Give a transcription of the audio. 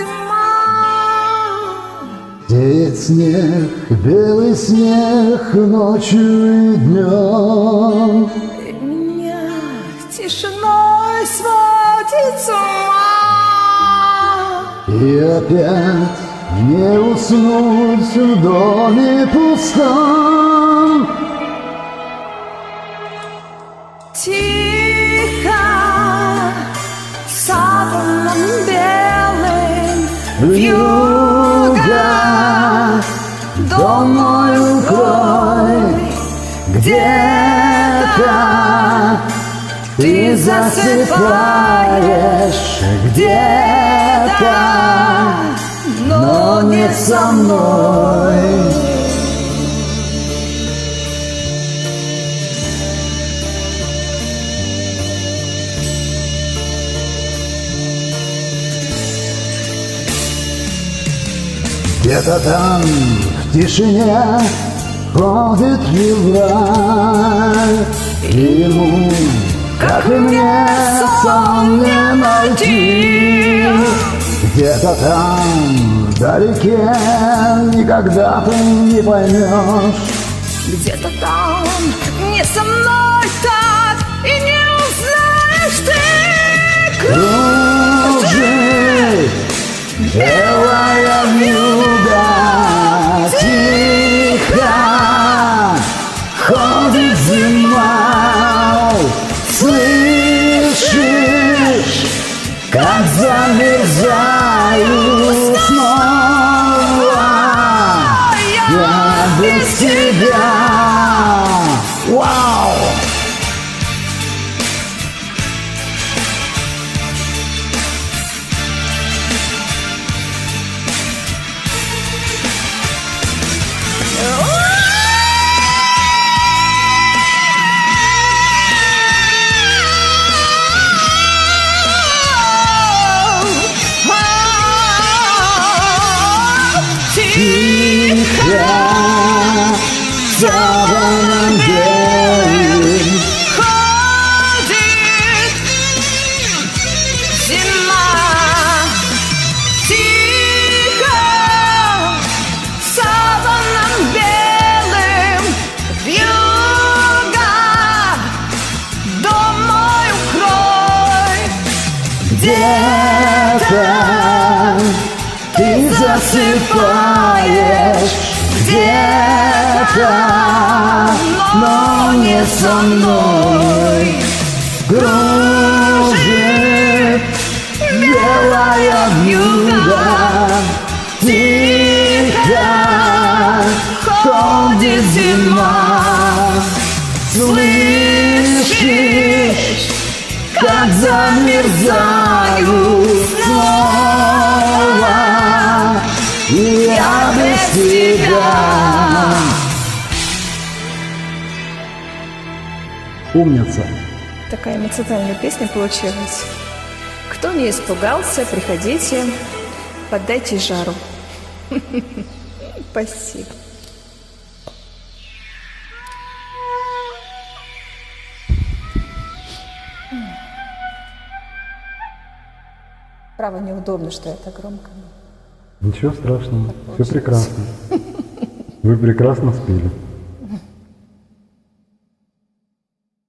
зима. Сеет снег, белый снег ночью и днем. И меня тишиной сводит с ума. И опять не уснуть в доме пустом. Тихо, саваном белым, вьюга, дом мой укрой, где-то ты засыпаешь, где-то, но не со мной. Где-то там в тишине ходит февраль, и ему, как и мне, сон не найти. Где-то там вдалеке никогда ты не поймешь. Где-то там не со мной так и не узнаешь ты. Кружит белая вьюга, тихо ходит зима. Слышишь, как замерзаю снова я без тебя. Вау! Тихо, саваном белым ходит зима. Тихо, саваном белым, вьюга, дом мой укрой, где-то ты засыпаешь, где-то, но не со мной. Кружит белая вьюга, тихо ходит зима. Слышишь, как замерзаю снова я без тебя. Умница. Такая эмоциональная песня получилась. Кто не испугался, приходите, поддайте жару. Спасибо. Право, неудобно, что я так громко. Ничего страшного, все прекрасно. Вы прекрасно спели.